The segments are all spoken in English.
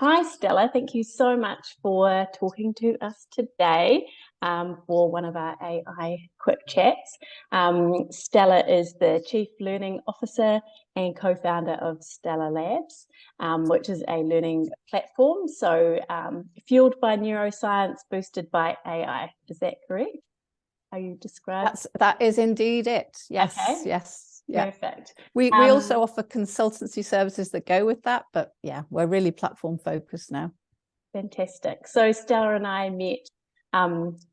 Hi, Stella. Thank you so much for talking to us today for one of our AI quick chats. Stella is the Chief Learning Officer and co-founder of Stella Labs, which is a learning platform. So fueled by neuroscience, boosted by AI. Is that correct? How you describe? That is indeed it. Yes, Okay. yes. Yeah. Perfect. We also offer consultancy services that go with that, but yeah, we're really platform focused now. Fantastic. So Stella and I met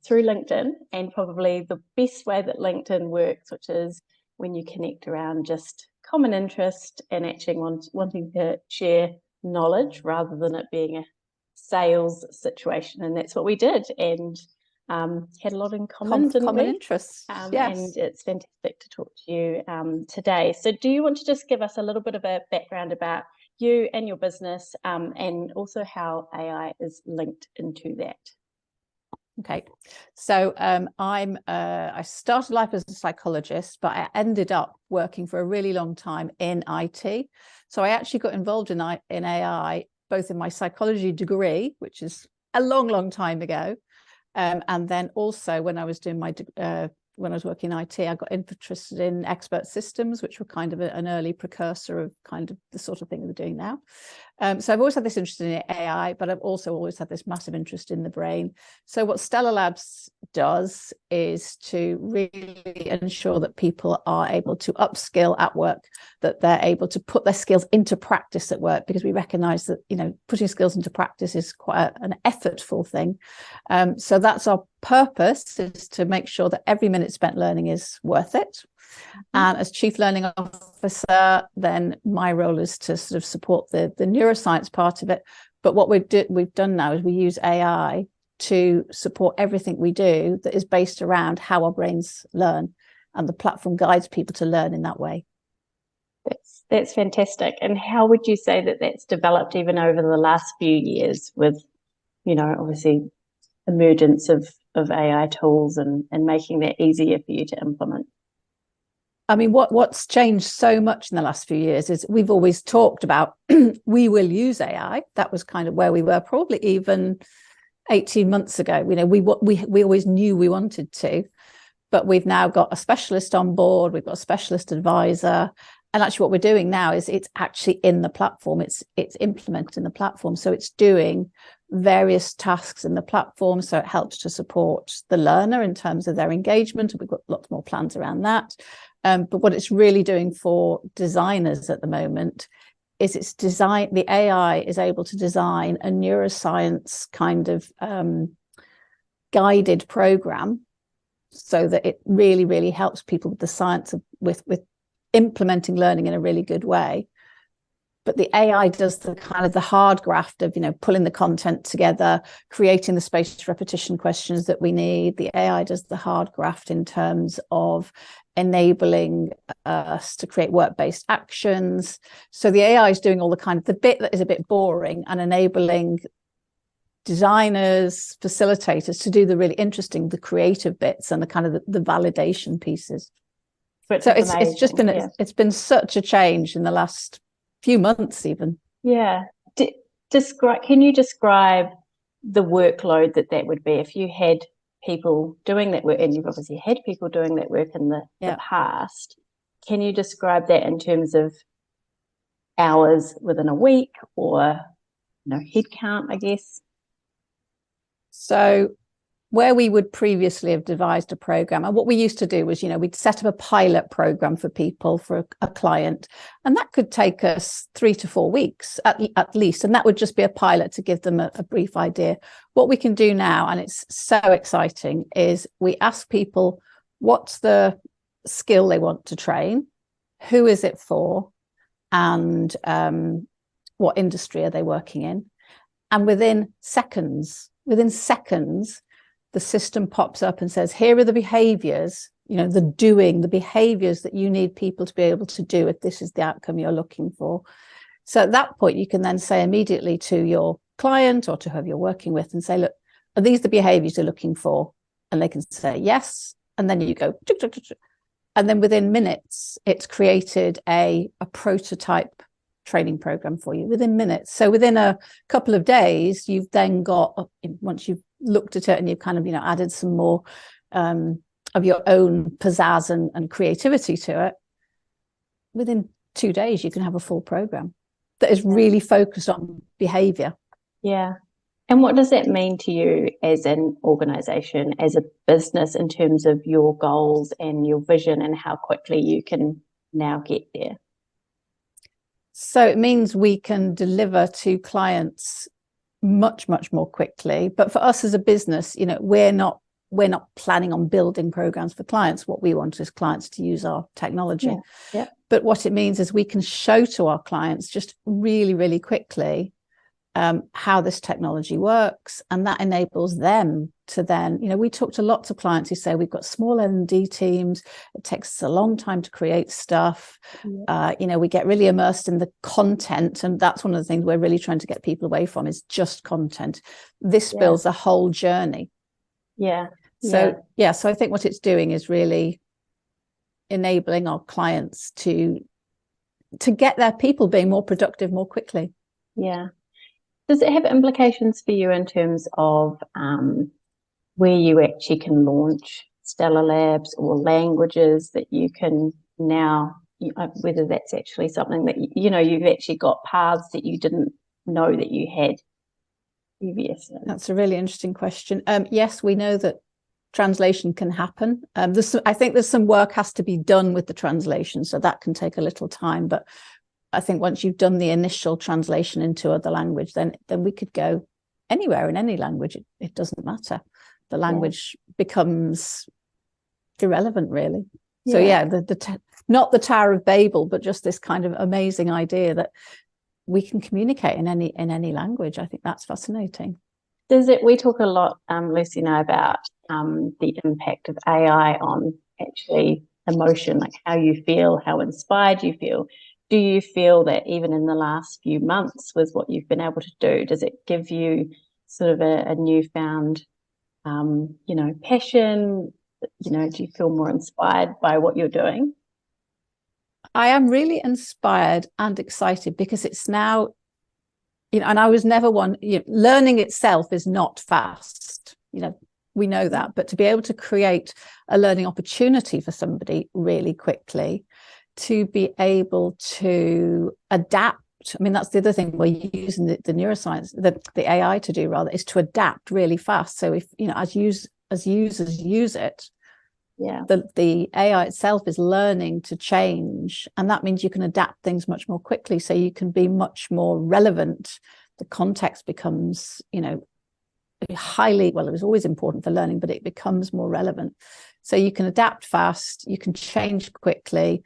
through LinkedIn, and probably the best way that LinkedIn works, which is when you connect around just common interest and actually wanting to share knowledge rather than it being a sales situation. And that's what we did, and had a lot in common, didn't Common we? interests, yes. And it's fantastic to talk to you today. So do you want to just give us a little bit of a background about you and your business, and also how AI is linked into that? Okay, so I started life as a psychologist, but I ended up working for a really long time in IT. So I actually got involved in AI, both in my psychology degree, which is a long time ago, and then also when I was doing my when I was working in IT, I got interested in expert systems, which were kind of an early precursor of kind of the sort of thing we're doing now. So I've always had this interest in AI, but I've also always had this massive interest in the brain. So what Stella Labs does is to really ensure that people are able to upskill at work, that they're able to put their skills into practice at work, because we recognize that, you know, putting skills into practice is quite an effortful thing. So that's our purpose, is to make sure that every minute spent learning is worth it. And as Chief Learning Officer, then my role is to sort of support the neuroscience part of it. But what we've done now is we use AI to support everything we do that is based around how our brains learn, and the platform guides people to learn in that way. That's fantastic. And how would you say that that's developed even over the last few years with, you know, obviously emergence of AI tools and making that easier for you to implement? I mean, what's changed so much in the last few years is we've always talked about we will use AI. That was kind of where we were probably even 18 months ago. You know, we always knew we wanted to, but we've now got a specialist on board. We've got a specialist advisor. And actually what we're doing now is it's actually in the platform. It's implemented in the platform. So it's doing various tasks in the platform. So it helps to support the learner in terms of their engagement. We've got lots more plans around that. But what it's really doing for designers at the moment is the AI is able to design a neuroscience kind of guided program, so that it really helps people with the science of with implementing learning in a really good way. But the AI does the kind of the hard graft of, you know, pulling the content together, creating the spaced repetition questions that we need. The AI does the hard graft in terms of enabling us to create work-based actions. So the AI is doing all the kind of the bit that is a bit boring, and enabling designers, facilitators to do the really interesting, the creative bits and the kind of the validation pieces. So it's just been it's been such a change in the last few months even. Yeah. Can you describe the workload that would be if you had people doing that work, and you've obviously had people doing that work in the past? Can you describe that in terms of hours within a week, or, you know, head count, I guess? So where we would previously have devised a program, and what we used to do was, you know, we'd set up a pilot program for people, for a client, and that could take us 3 to 4 weeks at least, and that would just be a pilot to give them a brief idea. What we can do now, and it's so exciting, is we ask people what's the skill they want to train, who is it for, and what industry are they working in, and within seconds, the system pops up and says, here are the behaviors, you know, the behaviors that you need people to be able to do if this is the outcome you're looking for. So at that point, you can then say immediately to your client or to whoever you're working with and say, look, are these the behaviors you're looking for? And they can say yes. And then you go, and then within minutes, it's created a prototype training program for you within minutes. So within a couple of days, you've then got, once you've looked at it and you've kind of, added some more of your own pizzazz and creativity to it, within 2 days, you can have a full program that is really focused on behavior. Yeah. And what does that mean to you as an organization, as a business, in terms of your goals and your vision and how quickly you can now get there? So it means we can deliver to clients much, much more quickly. But for us as a business, we're not planning on building programs for clients. What we want is clients to use our technology. Yeah. But what it means is we can show to our clients just really, really quickly how this technology works, and that enables them to then, we talk to lots of clients who say we've got small L&D teams, it takes us a long time to create stuff. We get really immersed in the content, and that's one of the things we're really trying to get people away from, is just content. This builds a whole journey. So I think what it's doing is really enabling our clients to get their people being more productive more quickly. Does it have implications for you in terms of where you actually can launch Stella Labs, or languages that you can now, whether that's actually something that, you've actually got paths that you didn't know that you had previously? That's a really interesting question. Yes, we know that translation can happen. I think there's some work has to be done with the translation, so that can take a little time. But I think once you've done the initial translation into other language, then we could go anywhere in any language. It doesn't matter. The language becomes irrelevant, really. So not the Tower of Babel, but just this kind of amazing idea that we can communicate in any language. I think that's fascinating. We talk a lot, Lucy and I, about the impact of AI on actually emotion, like how you feel, how inspired you feel. Do you feel that even in the last few months with what you've been able to do, does it give you sort of a newfound, passion? Do you feel more inspired by what you're doing? I am really inspired and excited because it's now, and I was never one, learning itself is not fast, we know that, but to be able to create a learning opportunity for somebody really quickly, to be able to adapt. I mean, that's the other thing we're using the neuroscience, the AI to do, rather, is to adapt really fast. So if, as users use it, the AI itself is learning to change, and that means you can adapt things much more quickly, so you can be much more relevant. The context becomes, highly, well, it was always important for learning, but it becomes more relevant. So you can adapt fast, you can change quickly,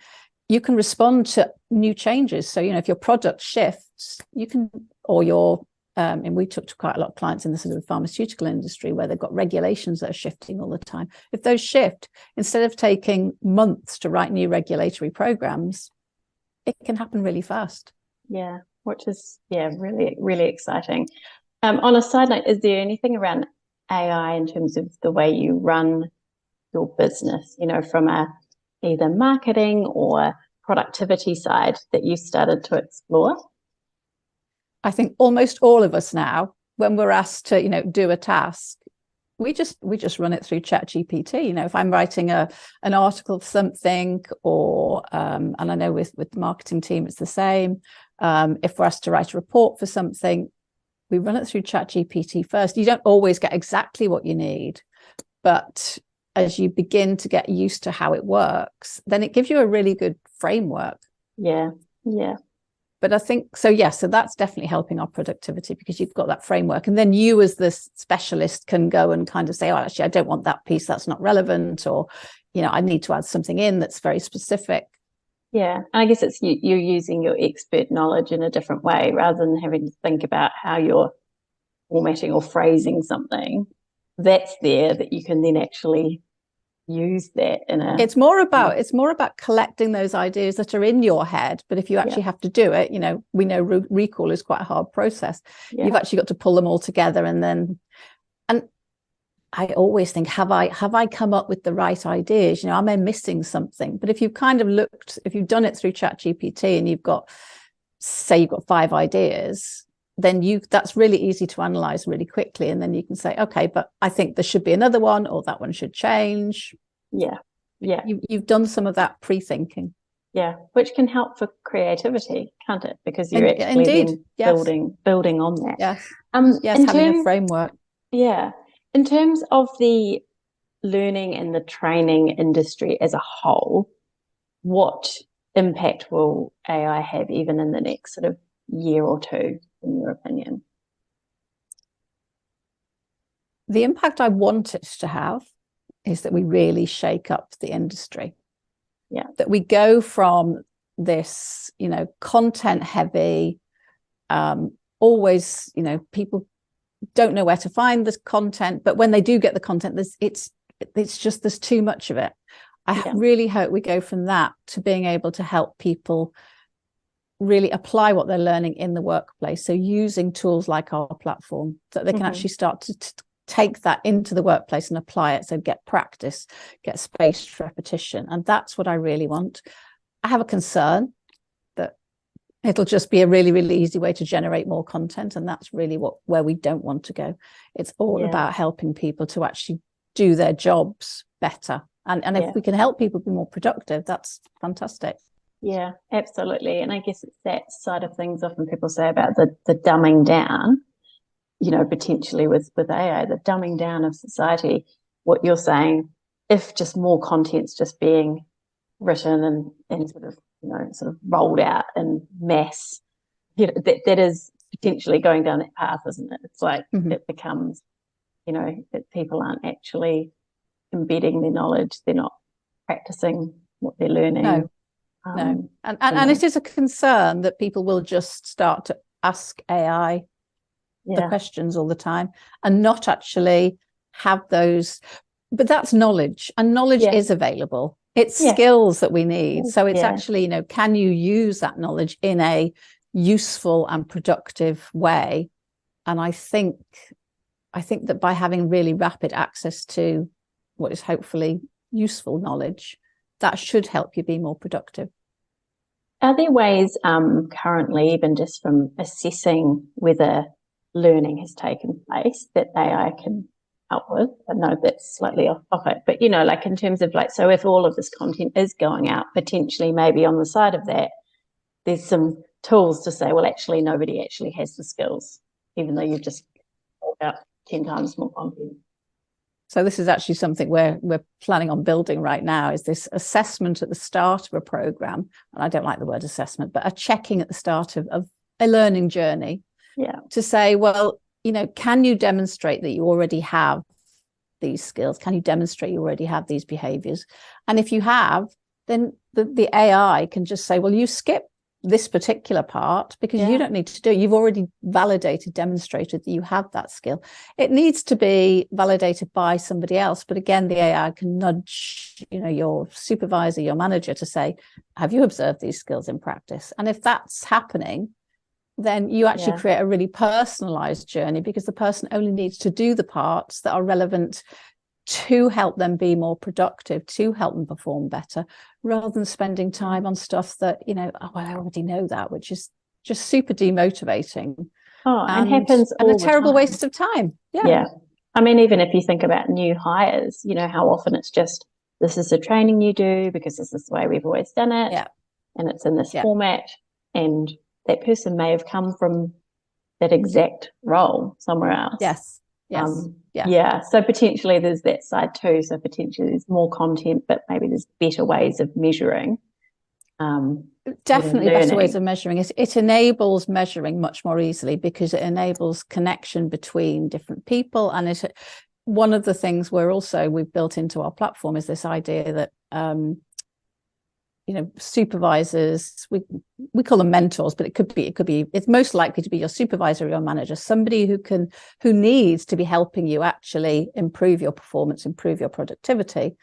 you can respond to new changes. So, if your product shifts, you can, or your, and we talked to quite a lot of clients in the sort of pharmaceutical industry where they've got regulations that are shifting all the time. If those shift, instead of taking months to write new regulatory programs, it can happen really fast. Which is, really, really exciting. On a side note, is there anything around AI in terms of the way you run your business, from a either marketing or productivity side that you started to explore? I think almost all of us now, when we're asked to, do a task, we just run it through ChatGPT. If I'm writing an article for something, or and I know with the marketing team it's the same. If we're asked to write a report for something, we run it through ChatGPT first. You don't always get exactly what you need, but as you begin to get used to how it works, then it gives you a really good framework. But I think so that's definitely helping our productivity, because you've got that framework, and then you as the specialist can go and kind of say, oh, actually I don't want that piece, that's not relevant, or I need to add something in that's very specific. And I guess it's you're using your expert knowledge in a different way, rather than having to think about how you're formatting or phrasing something. That's there that you can then actually use that in a. It's more about collecting those ideas that are in your head, but if you actually have to do it, we know recall is quite a hard process. You've actually got to pull them all together, and I always think, have I come up with the right ideas? Am I missing something? But if you've kind of if you've done it through ChatGPT and you've got say you've got 5 ideas, then that's really easy to analyze really quickly. And then you can say, okay, but I think there should be another one, or that one should change. Yeah. Yeah. You've done some of that pre-thinking. Yeah, which can help for creativity, can't it? Because you're actually then building on that. Yes. Yes, having a framework. Yeah. In terms of the learning and the training industry as a whole, what impact will AI have even in the next sort of year or two, in your opinion? The impact I want it to have is that we really shake up the industry. Yeah. That we go from this, content heavy, always, people don't know where to find this content, but when they do get the content, there's too much of it. I really hope we go from that to being able to help people really apply what they're learning in the workplace. So using tools like our platform, so that they can actually start to take that into the workplace and apply it. So get practice, get spaced repetition. And that's what I really want. I have a concern that it'll just be a really, really easy way to generate more content. And that's really where we don't want to go. It's all about helping people to actually do their jobs better. And if we can help people be more productive, that's fantastic. Yeah, absolutely. And I guess it's that side of things often people say about the dumbing down, potentially with AI, the dumbing down of society. What you're saying, if just more content's just being written and sort of rolled out in mass, that is potentially going down that path, isn't it? It's like it becomes, that people aren't actually embedding their knowledge, they're not practicing what they're learning. No. And it is a concern that people will just start to ask AI the questions all the time and not actually have those. But that's knowledge, and knowledge is available. It's skills that we need. So it's actually, can you use that knowledge in a useful and productive way? And I think that by having really rapid access to what is hopefully useful knowledge, that should help you be more productive. Are there ways currently, even just from assessing whether learning has taken place, that AI can help with? I know that's slightly off topic, but like in terms of so if all of this content is going out, potentially maybe on the side of that, there's some tools to say, well, actually nobody actually has the skills, even though you've just rolled out 10 times more content. So this is actually something we're planning on building right now, is this assessment at the start of a program. And I don't like the word assessment, but a checking at the start of a learning journey. Yeah. To say, well, can you demonstrate that you already have these skills? Can you demonstrate you already have these behaviors? And if you have, then the AI can just say, well, you skip this particular part because you don't need to do it. You've already demonstrated that you have that skill. It needs to be validated by somebody else. But again, the AI can nudge, your supervisor, your manager to say, have you observed these skills in practice? And if that's happening, then you actually create a really personalized journey, because the person only needs to do the parts that are relevant to help them be more productive, to help them perform better, rather than spending time on stuff that, I already know that, which is just super demotivating. And happens all and a terrible waste of time. Yeah. I mean, even if you think about new hires, how often it's just, this is the training you do because this is the way we've always done it. Yeah. And it's in this format. And that person may have come from that exact role somewhere else. Yes. So potentially there's that side too. So potentially there's more content, but maybe there's better ways of measuring. Definitely better ways of measuring it. It enables measuring much more easily, because it enables connection between different people. And one of the things we've built into our platform is this idea that supervisors, we call them mentors, but it's most likely to be your supervisor or your manager, somebody who needs to be helping you actually improve your performance, improve your productivity.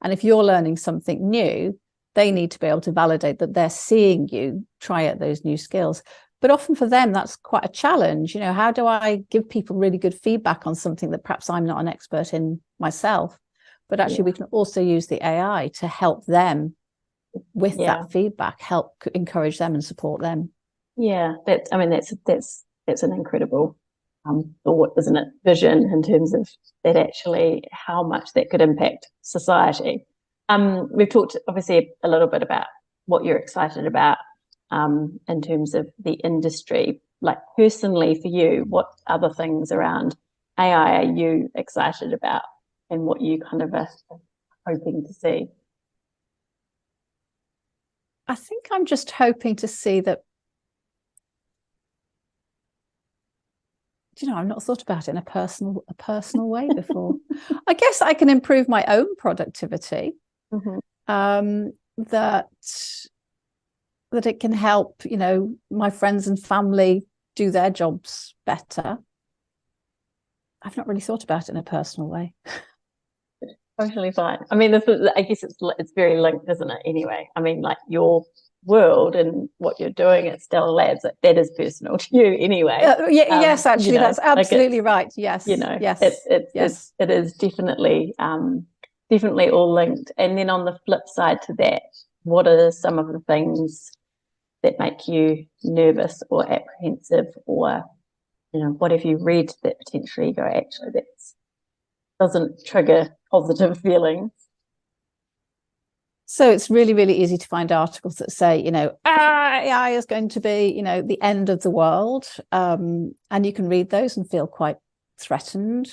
And if you're learning something new, they need to be able to validate that they're seeing you try out those new skills. But often for them, that's quite a challenge. How do I give people really good feedback on something that perhaps I'm not an expert in myself? But actually, we can also use the AI to help them with that feedback, help encourage them and support them. Yeah, that's an incredible thought, isn't it? Vision in terms of that, actually how much that could impact society. We've talked obviously a little bit about what you're excited about in terms of the industry. Like personally for you, what other things around AI are you excited about, and what you kind of are hoping to see? I think I'm just hoping to see that, I've not thought about it in a personal way before. I guess I can improve my own productivity. Mm-hmm. That it can help, my friends and family do their jobs better. I've not really thought about it in a personal way. Totally fine. I mean, I guess it's very linked, isn't it? Anyway, I mean, like your world and what you're doing at Stella Labs, that is personal to you anyway. Yes, actually, that's absolutely right. Yes, yes, it is definitely definitely all linked. And then on the flip side to that, what are some of the things that make you nervous or apprehensive, or what have you read that potentially go, actually that doesn't trigger positive feelings? So it's really, really easy to find articles that say, AI is going to be, the end of the world. And you can read those and feel quite threatened.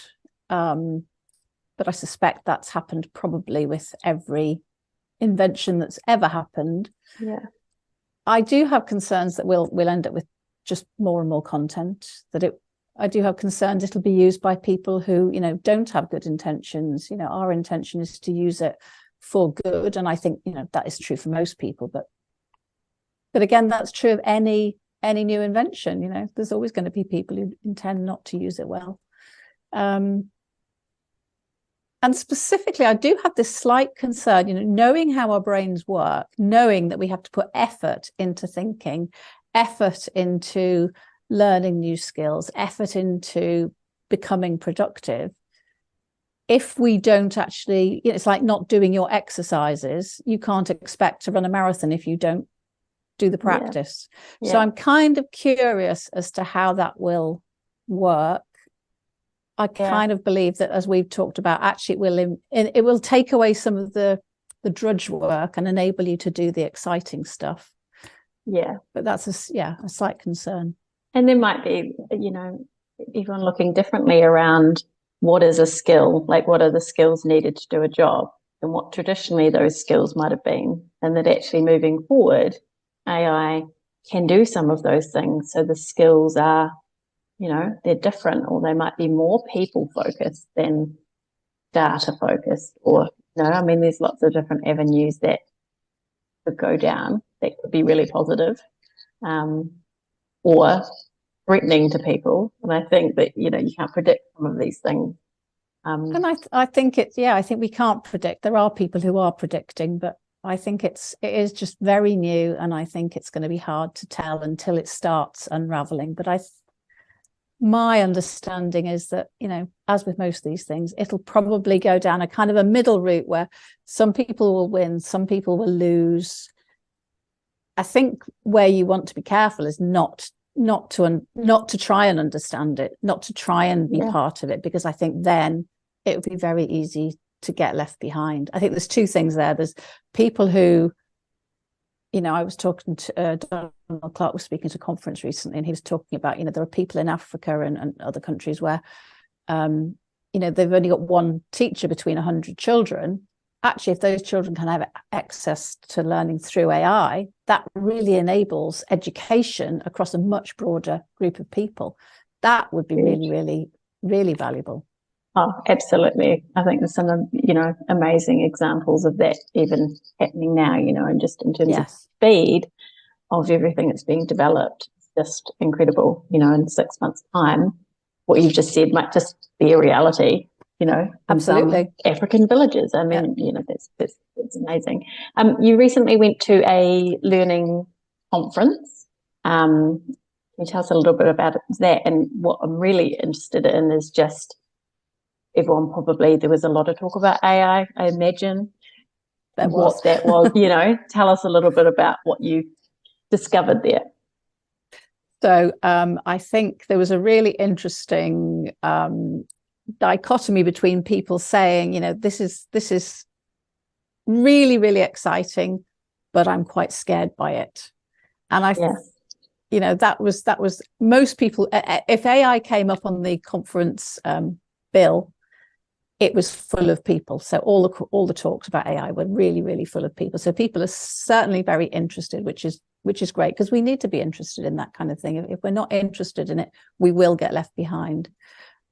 But I suspect that's happened probably with every invention that's ever happened. Yeah. I do have concerns that we'll end up with just more and more content, I do have concerns it'll be used by people who, don't have good intentions. Our intention is to use it for good. And I think, that is true for most people. But again, that's true of any new invention. There's always going to be people who intend not to use it well. And specifically, I do have this slight concern, knowing how our brains work, knowing that we have to put effort into thinking, effort into learning new skills, effort into becoming productive. If we don't actually, it's like not doing your exercises. You can't expect to run a marathon if you don't do the practice. Yeah. So I'm kind of curious as to how that will work. I kind of believe that, as we've talked about, actually it will take away some of the drudge work and enable you to do the exciting stuff. Yeah, but that's a slight concern. And there might be, everyone looking differently around what is a skill, like what are the skills needed to do a job, and what traditionally those skills might have been, and that actually moving forward, AI can do some of those things. So the skills are, they're different, or they might be more people focused than data focused, or there's lots of different avenues that could go down that could be really positive, or threatening to people. And I think that you can't predict some of these things. And I think I think we can't predict. There are people who are predicting, but I think it is just very new, and I think it's going to be hard to tell until it starts unraveling. But my understanding is that, as with most of these things, it'll probably go down a kind of a middle route where some people will win, some people will lose. I think where you want to be careful is not to try and understand it, not to try and be part of it, because I think then it would be very easy to get left behind. I think there's two things there. There's people who, I was talking to Donald Clark was speaking to a conference recently, and he was talking about, there are people in Africa and other countries where, they've only got one teacher between 100 children. Actually, if those children can have access to learning through AI, that really enables education across a much broader group of people. That would be really, really, really valuable. Oh, absolutely. I think there's some, amazing examples of that even happening now, and just in terms of speed of everything that's being developed, it's just incredible. In 6 months' time, what you've just said might just be a reality. Absolutely. African villages. I mean, that's amazing. You recently went to a learning conference. Can you tell us a little bit about that? And what I'm really interested in is just there was a lot of talk about AI, I imagine. That was. Tell us a little bit about what you discovered there. So I think there was a really interesting dichotomy between people saying, this is really, really exciting, but I'm quite scared by it. And that was most people. If AI came up on the conference bill, it was full of people. So all the talks about AI were really, really full of people. So people are certainly very interested, which is great, because we need to be interested in that kind of thing. If we're not interested in it, we will get left behind.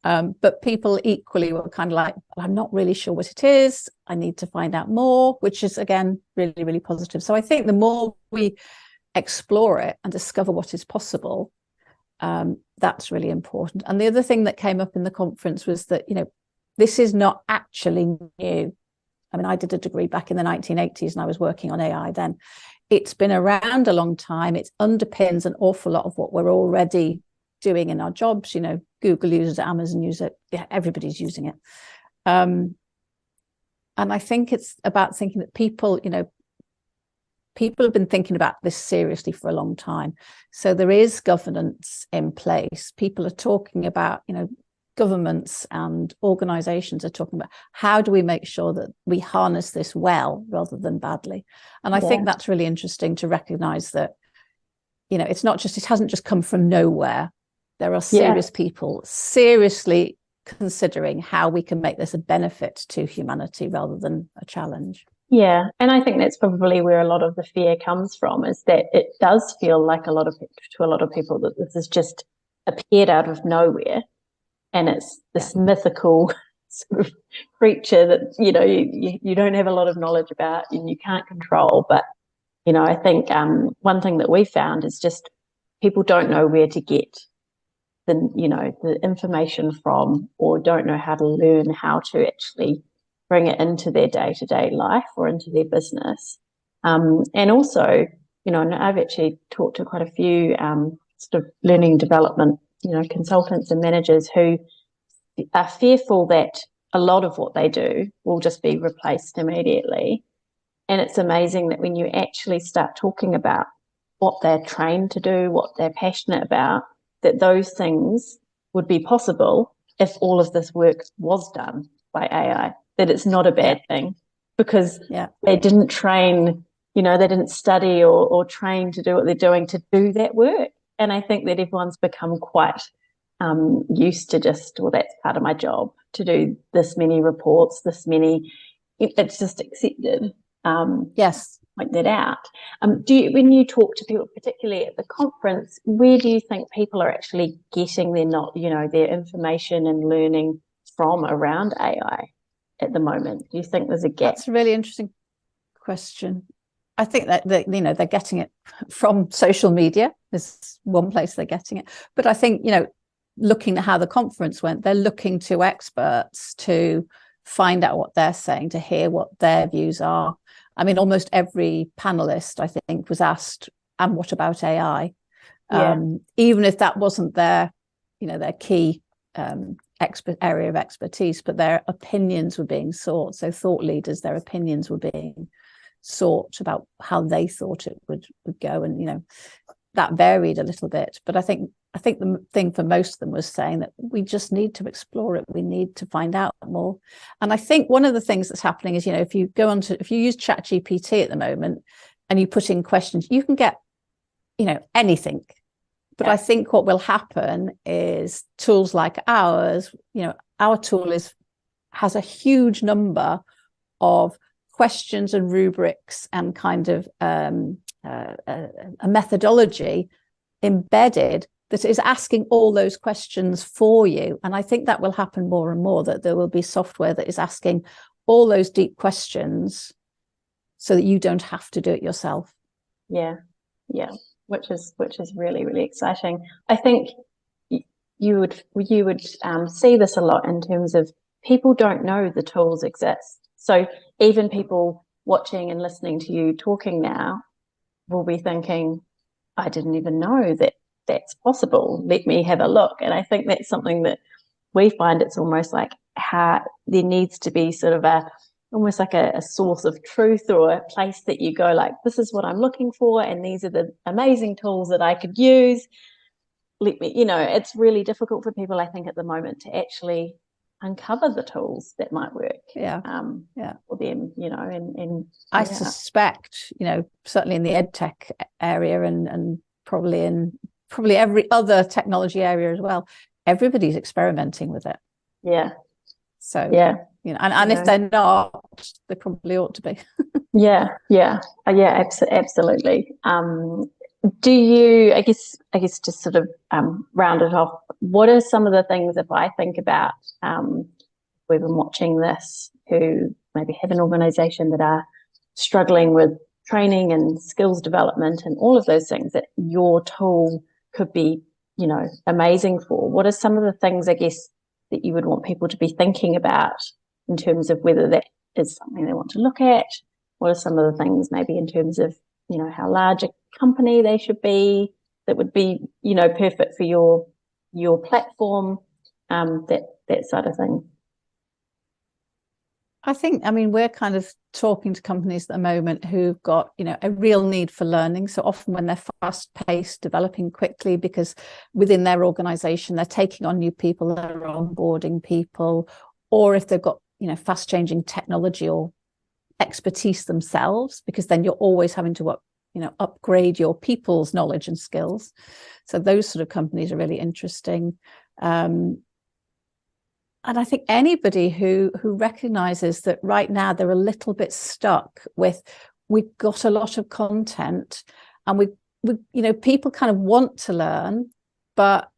But people equally were kind of like, I'm not really sure what it is. I need to find out more, which is, again, really, really positive. So I think the more we explore it and discover what is possible, that's really important. And the other thing that came up in the conference was that, this is not actually new. I mean, I did a degree back in the 1980s and I was working on AI then. It's been around a long time. It underpins an awful lot of what we're already doing in our jobs. Google uses it, Amazon uses it. Yeah, everybody's using it. And I think it's about thinking that people have been thinking about this seriously for a long time. So there is governance in place. People are talking about, governments and organizations are talking about how do we make sure that we harness this well rather than badly. And I think that's really interesting to recognize that, it hasn't just come from nowhere. There are serious people seriously considering how we can make this a benefit to humanity rather than a challenge. Yeah, and I think that's probably where a lot of the fear comes from, is that it does feel like to a lot of people that this has just appeared out of nowhere, and it's this mythical sort of creature that you don't have a lot of knowledge about and you can't control. But I think one thing that we found is just people don't know where to get the information from, or don't know how to learn how to actually bring it into their day-to-day life or into their business. And also, and I've actually talked to quite a few sort of learning development, consultants and managers who are fearful that a lot of what they do will just be replaced immediately. And it's amazing that when you actually start talking about what they're trained to do, what they're passionate about, that those things would be possible if all of this work was done by AI, that it's not a bad thing, because they didn't train, they didn't study or train to do what they're doing to do that work. And I think that everyone's become quite used to just, well, that's part of my job to do this many reports, it's just accepted. Point that out. When you talk to people, particularly at the conference, where do you think people are actually getting their information and learning from around AI at the moment? Do you think there's a gap? That's a really interesting question. I think that they're getting it from social media. There's one place they're getting it, but I think looking at how the conference went, they're looking to experts to find out what they're saying, to hear what their views are. I mean, almost every panelist, I think, was asked, and what about AI? Even if that wasn't their key area of expertise, but their opinions were being sought. So thought leaders, their opinions were being sought about how they thought it would go. And, that varied a little bit. But I think the thing for most of them was saying that we just need to explore it. We need to find out more. And I think one of the things that's happening is, if you use ChatGPT at the moment and you put in questions, you can get, anything. But I think what will happen is tools like ours, our tool has a huge number of questions and rubrics and kind of a methodology embedded that is asking all those questions for you. And I think that will happen more and more, that there will be software that is asking all those deep questions so that you don't have to do it yourself. Yeah, which is really, really exciting. I think you would see this a lot in terms of people don't know the tools exist. So even people watching and listening to you talking now will be thinking, I didn't even know that that's possible. Let me have a look. And I think that's something that we find, it's almost like how there needs to be sort of almost like a source of truth, or a place that you go like, this is what I'm looking for, and these are the amazing tools that I could use. let me, it's really difficult for people, I think, at the moment to actually uncover the tools that might work for them, and I suspect, certainly in the ed tech area and probably every other technology area as well, everybody's experimenting with it. Yeah. So, and if they're not, they probably ought to be. Absolutely. Do you, I guess just sort of round it off, what are some of the things, if I think about, we've been watching this, who maybe have an organisation that are struggling with training and skills development and all of those things that your tool could be, amazing for? What are some of the things, I guess, that you would want people to be thinking about in terms of whether that is something they want to look at? What are some of the things maybe in terms of, how large a company they should be that would be, perfect for your platform, that sort of thing? I think, we're kind of talking to companies at the moment who've got, a real need for learning. So often when they're fast-paced, developing quickly, because within their organization, they're taking on new people, they're onboarding people, or if they've got, fast-changing technology or expertise themselves, because then you're always having to upgrade your people's knowledge and skills. So those sort of companies are really interesting. And I think anybody who recognizes that right now they're a little bit stuck with, we've got a lot of content and we people kind of want to learn, but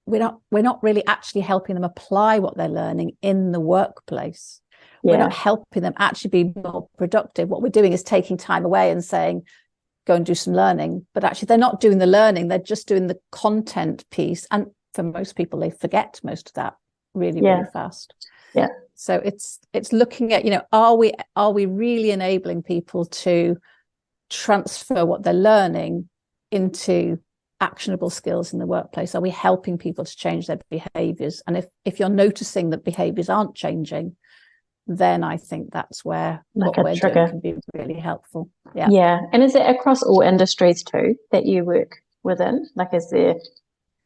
we're not really actually helping them apply what they're learning in the workplace. We're not helping them actually be more productive. What we're doing is taking time away and saying, go and do some learning, but actually they're not doing the learning, they're just doing the content piece. And for most people, they forget most of that really fast. So it's looking at, are we really enabling people to transfer what they're learning into actionable skills in the workplace? Are we helping people to change their behaviors? And if you're noticing that behaviors aren't changing, then I think that's where what we're doing can be really helpful. And is it across all industries too that you work within? Like, is there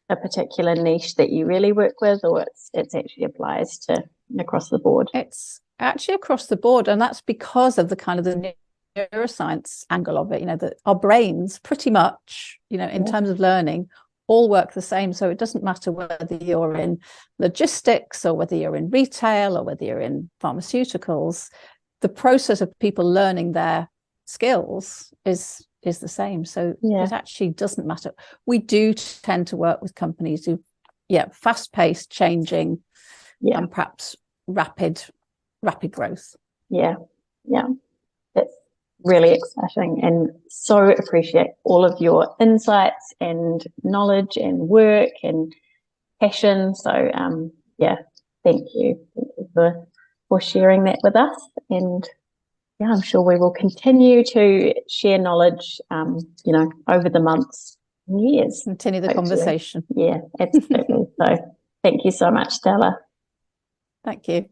a particular niche that you really work with, or it's actually applies to across the board? It's actually across the board, and that's because of the kind of the neuroscience angle of it. That our brains pretty much, in terms of learning, all work the same. So it doesn't matter whether you're in logistics or whether you're in retail or whether you're in pharmaceuticals. The process of people learning their skills is the same. So it actually doesn't matter. We do tend to work with companies who, fast-paced, changing, and perhaps rapid growth. That's really exciting, and so appreciate all of your insights and knowledge and work and passion. So thank you for sharing that with us. And I'm sure we will continue to share knowledge, over the months and years. Continue the conversation. Yeah, absolutely. So thank you so much, Stella. Thank you.